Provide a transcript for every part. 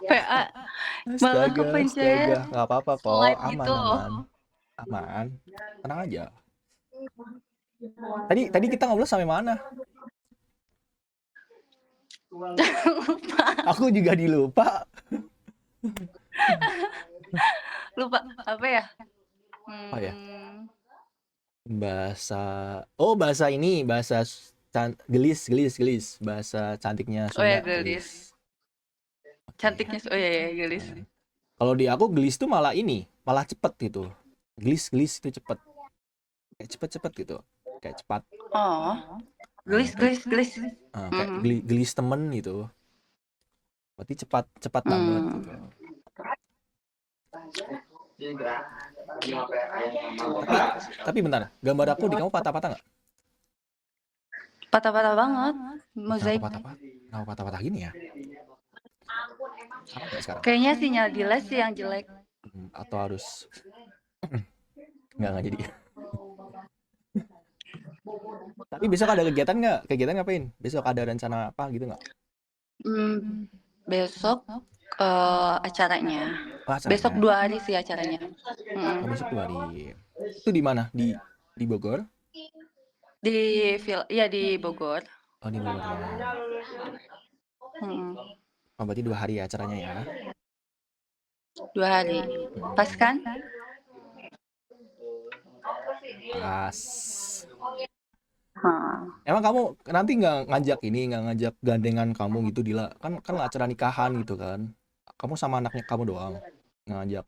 PA malah Astaga, kepencet astaga, nggak apa-apa kok, slide aman, gitu. aman, aman, tenang aja. Tadi kita ngobrol sampai mana? Lupa, Aku juga dilupa. lupa apa ya? Oh ya, Hmm, bahasa, bahasa ini, bahasa gelis, gelis, gelis, bahasa cantiknya oh ya Sunda, gelis. gelis. Oke. Cantiknya, oh ya, ya gelis. Nah, kalau di aku gelis tuh malah ini, malah cepet gitu. Gelis, gelis itu cepet, kayak cepet-cepet gitu, kayak cepat. Oh, Nah, gelis, gelis, gelis. kayak Mhm. gelis temen gitu. Berarti cepat, cepat banget gitu. Hmm. Tapi, tapi bentar, gambar aku di kamu patah-patah nggak? Patah-patah banget, Oh, kenapa mozaik. patah-patah? Kenapa patah-patah gini ya? Aman nggak sekarang? Kayaknya sinyal di les sih yang jelek. Atau harus nggak jadi. Tapi besok ada kegiatan nggak? Kegiatan ngapain? Besok ada rencana apa gitu nggak? Hmm, besok acaranya. Oh, Besok acaranya. 2 hari sih acaranya. Oh, Mm. besok 2 hari. Itu di mana? Di Bogor? Ya di Bogor. Oh, di Bogor ya. Mm. Oh, berarti 2 hari ya acaranya ya. 2 hari. Pas Hmm, kan? pas. Hmm. Emang kamu nanti nggak ngajak gandengan kamu gitu, Dila? Kan kan acara nikahan gitu kan. Kamu sama anaknya kamu doang. Nggak ngajak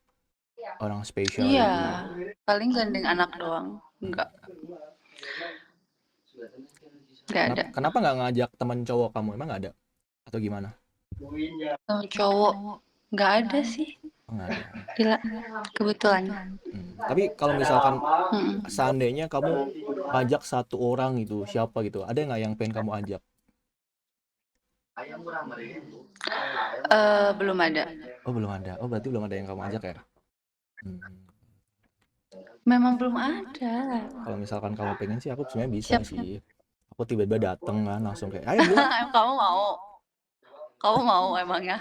orang spesial Iya, gitu. paling gandeng anak doang. Hmm. Enggak Kenapa ada. kenapa nggak ngajak teman cowok kamu? Emang nggak ada? Atau gimana? Kalau cowok nggak ada sih. Oh, nggak ada. Gila, kebetulan. Tapi kalau misalkan Mm-mm. seandainya kamu ngajak satu orang gitu, siapa gitu? Ada nggak yang pengen kamu ajak? Belum ada. Oh, belum ada. Oh, berarti belum ada yang kamu ajak ya? Hmm. Memang belum ada. Kalau misalkan kamu pengen sih, aku sebenarnya bisa Siap. sih. Aku tiba-tiba dateng kan, langsung kayak, ayo Dila. Kamu mau? Kamu mau emangnya?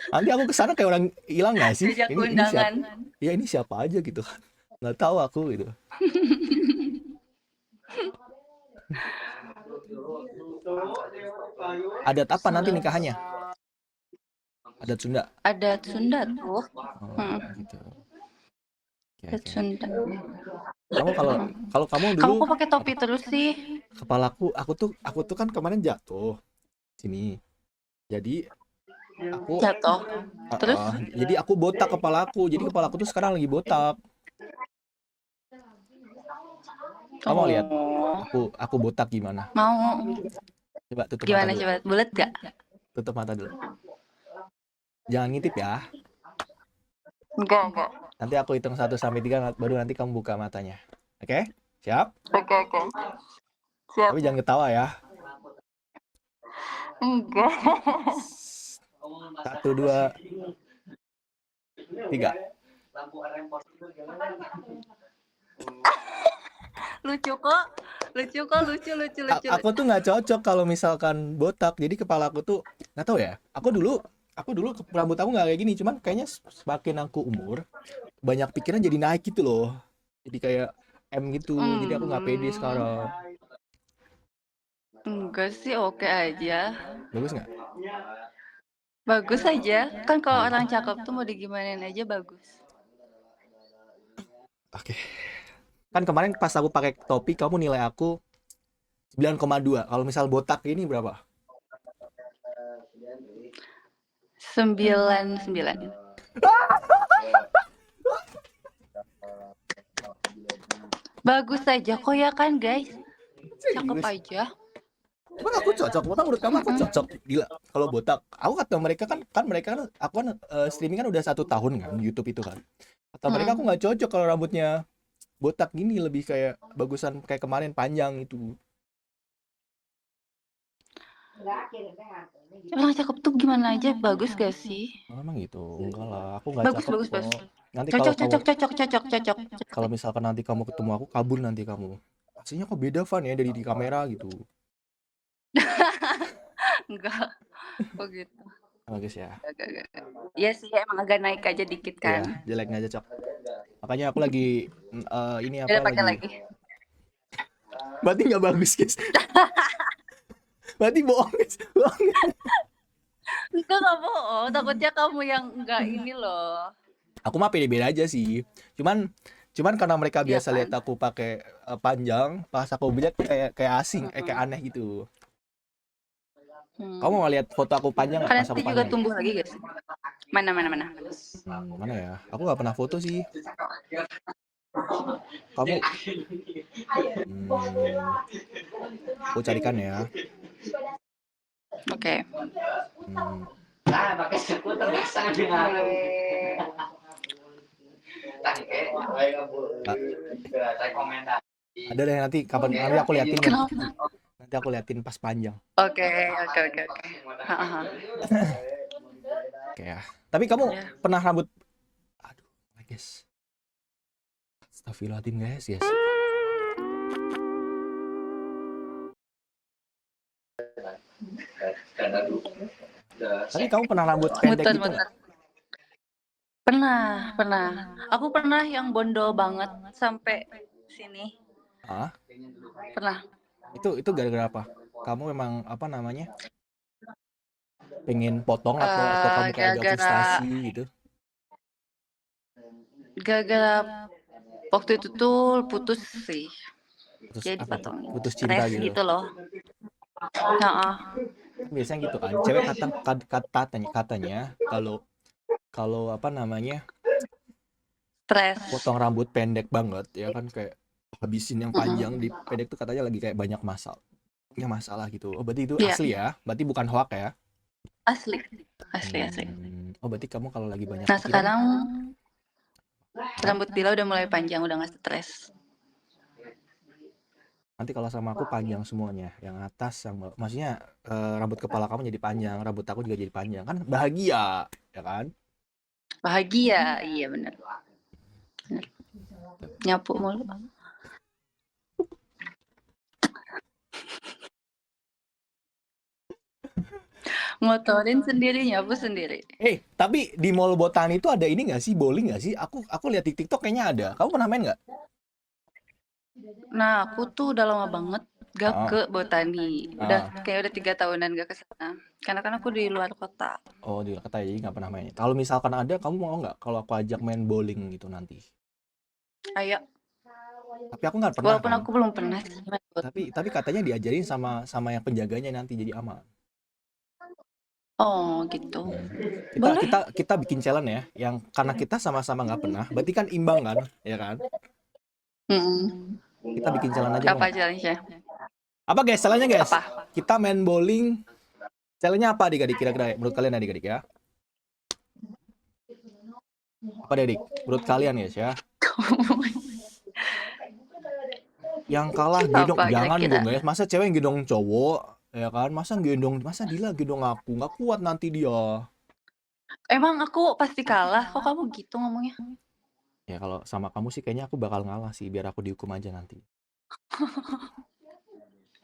Nanti aku kesana kayak orang hilang nggak sih? Diajak Ini siapa? undangan. Ya ini siapa aja gitu kan? Nggak tahu aku gitu. Adat apa nanti Sudah. nikahannya? Adat Sunda. Adat Sunda tuh. Oh, gitu. Oke, Adat oke. Sunda. Kamu kalau kalau kamu Kamu dulu kok pakai topi apa? terus sih? Kepalaku, aku tuh kan kemarin jatuh sini. Jadi aku Jatuh. Terus? jadi aku botak kepalaku. Jadi kepalaku tuh sekarang lagi botak. Kamu mau lihat Oh. aku botak gimana? Mau. Coba tutup mata Gimana dulu. coba? Bulat gak? Tutup mata dulu. Jangan ngintip ya. Enggak, enggak. Nanti aku hitung 1 sampai 3 baru nanti kamu buka matanya. Oke? Siap? Oke, oke. Siap. Tapi jangan ketawa ya. Enggak. 1, 2, 3. Lucu kok. Lucu kok, lucu. Aku tuh nggak cocok kalau misalkan botak. Jadi kepala aku tuh nggak tahu ya. Aku dulu rambut aku nggak kayak gini. Cuman kayaknya semakin aku umur, banyak pikiran jadi naik gitu loh. Jadi kayak M gitu. Jadi aku nggak pede sekarang. Enggak sih, oke aja. Bagus nggak? Bagus aja. Kan kalau Bagus orang ya. cakep tuh mau digimanain aja bagus. Oke. Kan kemarin pas aku pakai topi, kamu nilai aku 9,2. Kalau misal botak ini berapa? 99. Bagus aja kok ya kan guys. Cakep Serius. aja. Emang aku cocok? Emang menurut kamu aku cocok? Gila. Kalau botak, aku kata mereka kan mereka kan aku kan streaming kan udah 1 tahun kan YouTube itu kan. Kata mereka aku nggak cocok kalau rambutnya botak gini, lebih kayak bagusan kayak kemarin panjang itu. Orang cakep tuh gimana aja bagus gak sih? Oh, emang gitu? Enggak lah, aku nggak Bagus, cakep bagus, bagus. kok. Nanti Cocok, cocok, cocok, cocok, cocok. kalau misalkan nanti kamu ketemu aku, kabur nanti kamu. Aslinya kok beda Van ya dari di kamera gitu. Enggak. Oh gitu. Bagus ya. Enggak. Iya sih emang agak naik aja dikit kan. Iya, jelek nggak cocok. Makanya aku lagi ini Udah apa pakai lagi? lagi. Berarti nggak bagus guys. Berarti bohong guys. Bohong. Enggak bohong, takutnya kamu yang enggak ini loh. Aku mah pede-pede aja sih. Cuman karena mereka Iya biasa kan? lihat aku pakai panjang, pas aku lihat kayak asing, kayak aneh gitu. Kamu mau lihat foto aku panjang nggak Kan pas aku nanti juga panjang? tumbuh lagi guys. Mana. Mana ya? Aku nggak pernah foto sih. Kamu, aku carikan ya. Oke. Hmm, Pakai skuter bisa dengan ah, saya komentar. ada deh nanti nanti aku liatin deh. Kenapa? Nanti aku liatin pas panjang. Oke. Hahaha. Oke ya. Tapi kamu Ya. pernah rambut? Aduh, guys. Astagfirullahaladzim guys. Tapi kamu pernah rambut pendek gitu nggak? Pernah. Aku pernah yang bondol banget sampai sini. Ah, Pernah. itu gara-gara apa? Kamu memang apa namanya? Pengen potong atau kamu kayak agak frustasi gitu? Gara-gara waktu itu tuh putus sih. Putus Jadi apa? potong. Putus cinta Stres gitu. gitu loh. Heeh. Biasanya gitu kan. Cewek katanya kalau apa namanya? Stres. Potong rambut pendek banget ya kan kayak habisin yang panjang di pendek tuh katanya lagi kayak banyak masalah gitu. Oh, berarti itu Iya. asli ya? Berarti bukan hoak ya? Asli. Oh, berarti kamu kalau lagi banyak Nah pikiran, sekarang rambut Dila udah mulai panjang, udah nggak stres. nanti kalau sama aku panjang semuanya, yang atas, yang bawah. Maksudnya rambut kepala kamu jadi panjang, rambut aku juga jadi panjang, kan bahagia, ya kan? Bahagia, iya bener. Nyapu mulu. Ngotorin sendiri, nyapu sendiri. Tapi di Mall Botani itu ada ini nggak sih, bowling nggak sih? Aku lihat di TikTok kayaknya ada. Kamu pernah main nggak? Nah aku tuh udah lama banget gak ke Botani. Kayak udah 3 tahunan gak ke sana. Karena kan aku di luar kota. Oh, di kata jadi nggak pernah main. Kalau misalkan ada, kamu mau nggak kalau aku ajak main bowling gitu nanti? Ayo. Tapi aku nggak pernah Walaupun kan. aku belum pernah. Tapi katanya diajarin sama yang penjaganya nanti jadi aman. Oh gitu. Kita bikin challenge ya, yang karena kita sama-sama nggak pernah, berarti kan imbang kan, ya kan? Kita bikin challenge aja. Apa challenge-nya? Apa guys, challenge-nya guys? Apa? Kita main bowling. Challenge-nya apa adik-adik kira-kira menurut kalian adik-adik ya? Apa adik? Menurut kalian guys ya? Yang kalah gendong, jangan dong guys. Masa cewek yang gendong cowok, ya kan? Masa Dila gendong aku, nggak kuat nanti dia. Emang aku pasti kalah, kok kamu gitu ngomongnya? Ya kalau sama kamu sih kayaknya aku bakal ngalah sih, biar aku dihukum aja nanti.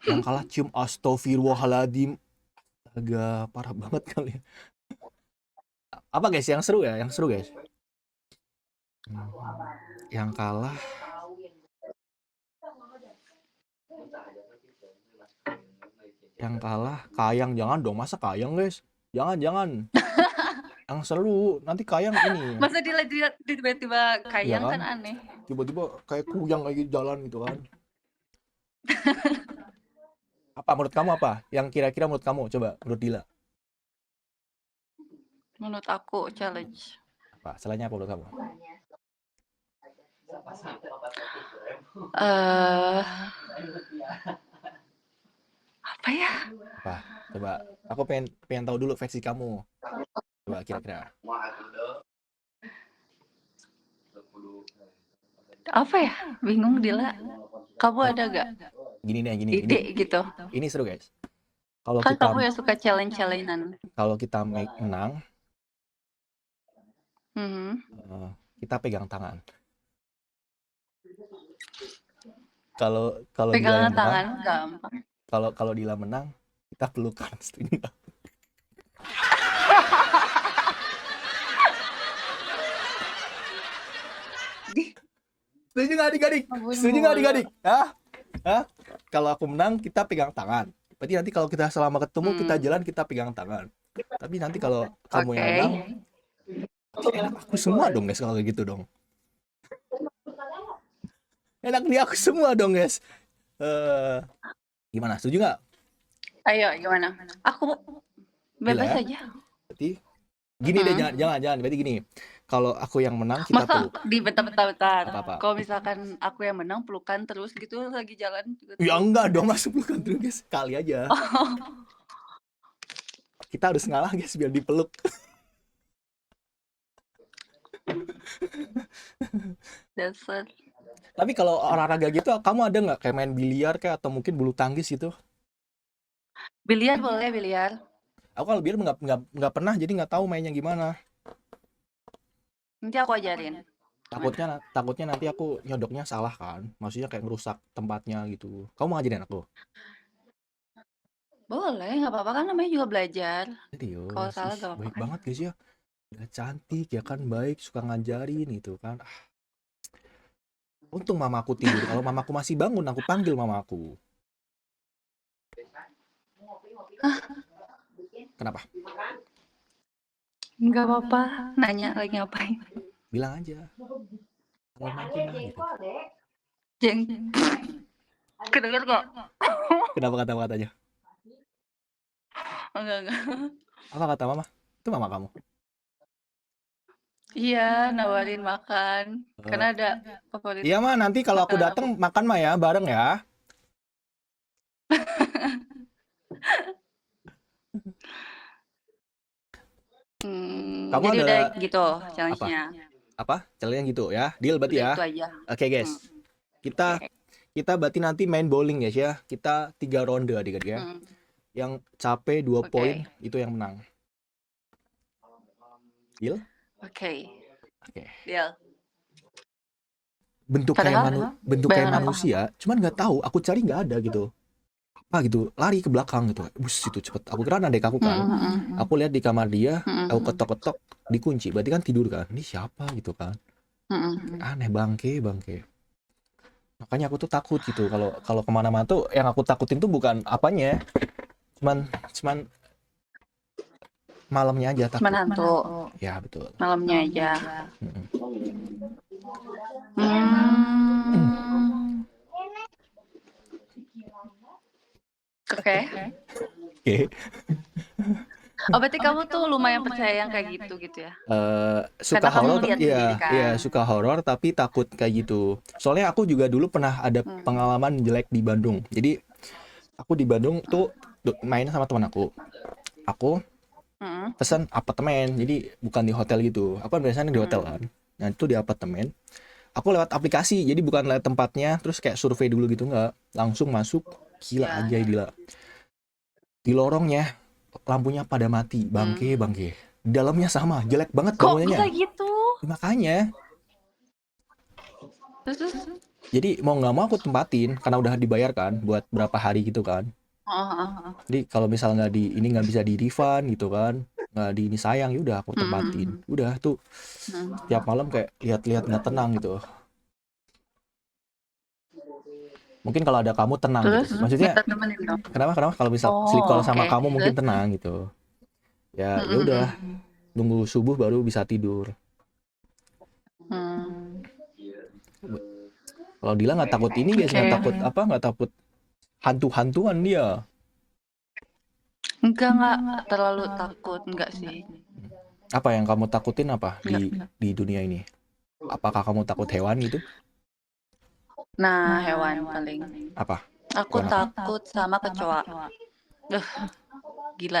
Yang kalah cium, astagfirullahaladzim. Agak parah banget kali ya. Apa guys, yang seru ya? Yang seru guys. Yang kalah Kayang, jangan dong, masa Kayang guys, jangan. Yang seru nanti Kayang ini. Masa tiba-tiba Kayang ya kan aneh. Tiba-tiba kayak kuyang lagi jalan gitu kan. Apa menurut kamu apa? Yang kira-kira menurut kamu, coba menurut Dila. Menurut aku challenge. Apa? Salahnya apa menurut kamu? Apa ya? Apa? Coba. Aku pengen tahu dulu versi kamu. Coba kira-kira. Apa ya? Bingung Dila. Kamu ada gak? Gini. Ide gitu. Ini seru guys. Kalau kan kita kamu yang suka challengean. Kalau kita menang, kita pegang tangan. Kalau Dila yang menang, gampang. Kalau Dila menang, Kita pelukan, setuju nggak? Di Setuju nggak adik-adik? ampun Setuju nggak mulu. adik-adik? Hah? Hah? Kalau aku menang, kita pegang tangan. Berarti nanti kalau kita selama ketemu, kita jalan, kita pegang tangan. Tapi nanti kalau kamu yang Oke. menang, enak aku semua dong guys kalau kayak gitu dong. Enak di aku semua dong guys. Gimana? Setuju nggak? Ayo gimana? Aku Gila bebas ya? aja. Berarti gini deh, jangan. Berarti gini. Kalau aku yang menang, kita Masa peluk. di bentar-bentar. Apa-apa? Kalau misalkan aku yang menang pelukan terus gitu lagi jalan juga Ya terus. enggak dong, masuk pelukan terus guys. Kali aja. Kita harus ngalah guys biar dipeluk. Dasar. Tapi kalau olahraga gitu, kamu ada nggak kayak main biliar kayak atau mungkin bulu tangkis gitu? Biliar boleh biliar. Aku kalau biliar nggak pernah, jadi nggak tahu mainnya gimana. Nanti aku ajarin. Takutnya nanti aku nyodoknya salah kan, maksudnya kayak ngerusak tempatnya gitu. Kamu mau ngajarin aku? Boleh, nggak apa-apa kan namanya juga belajar. Kalau Serius, salah ih, gak apa-apa baik kan. banget guys ya. Udah cantik ya kan, baik, suka ngajarin gitu kan. Untung mamaku tidur. Kalau mamaku masih bangun, aku panggil mamaku. Kenapa? Nggak apa-apa. Nanya lagi ngapain. Bilang aja. Kalau main Cina gitu. Jeng. Kedengar kok. Kenapa kata-katanya? Enggak. Apa kata mama? Itu mama kamu. Iya, nawarin makan. Karena ada favorit Iya mah, nanti kalau aku makanan datang makan mah ya bareng ya. Kamu jadi ada udah gitu challenge-nya. apa? Challenge gitu ya. Deal berarti Udah ya. itu aja. Oke guys. Kita berarti nanti main bowling guys ya. Kita 3 ronde adik-adik ya. Yang capek 2 poin itu yang menang. Deal? Oke. Oke. Deal. Bentuk kayak manusia, cuman nggak tahu. Aku cari nggak ada gitu. Apa gitu? Lari ke belakang gitu. Bus itu cepet. Aku kira adek aku kan. Aku lihat di kamar dia. Aku ketok-ketok dikunci. Berarti kan tidur kan. Ini siapa gitu kan? Aneh bangke. Makanya aku tuh takut gitu. Kalau kemana-mana tuh yang aku takutin tuh bukan apanya. Cuman malamnya aja takut. Cuman hantu. Ya betul. Malamnya aja. Oke. Oh berarti kamu tuh lumayan percaya yang kayak gitu ya? Suka Karena kamu horor, lihat sendiri kan? iya suka horor tapi takut kayak gitu. Soalnya aku juga dulu pernah ada pengalaman jelek di Bandung. Jadi aku di Bandung tuh main sama teman aku. Aku pesan apartemen, jadi bukan di hotel gitu. Aku biasanya di hotel kan. Nah itu di apartemen. Aku lewat aplikasi, jadi bukan lewat tempatnya. Terus kayak survei dulu gitu nggak, langsung masuk. Gila aja gila. Di lorongnya lampunya pada mati, bangke. Di dalamnya sama, jelek banget bangunannya. Kok bisa gitu? Makanya. Terus? Jadi mau nggak mau aku tempatin karena udah dibayarkan buat berapa hari gitu kan. Jadi kalau misal nggak bisa di refund gitu kan, nggak ini sayang, yaudah aku tempatin. Udah tuh tiap malam kayak lihat-lihat nggak tenang gitu. Mungkin kalau ada kamu tenang gitu. Maksudnya kenapa kalau misal sleep call sama kamu mungkin tenang gitu. Ya udah nunggu subuh baru bisa tidur. Kalau Dila nggak takut ini guys, nggak takut hantu-hantuan dia. Enggak terlalu takut, enggak sih. Apa yang kamu takutin apa di dunia ini? Apakah kamu takut hewan gitu? Nah, hewan paling. Apa? Aku takut sama kecoa. Gila.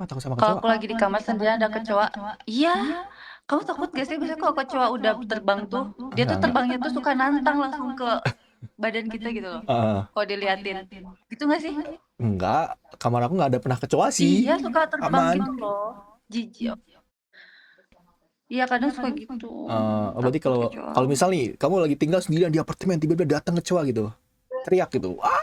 Takut sama kecoa? Kalau aku lagi di kamar sendirian ada kecoa. Iya. Kamu takut gak sih biasanya kalau kecoa udah terbang tuh, dia tuh terbangnya tuh suka nantang langsung ke badan kita gitu loh. Kalau diliatin. Gitu gak sih? Enggak, kamar aku nggak ada pernah kecoa sih. Iya, suka terbang gitu loh. Jijik. Iya, kadang suka gitu. Berarti kalau misal nih, kamu lagi tinggal sendirian di apartemen, tiba-tiba datang kecoa gitu. Teriak gitu. Wah.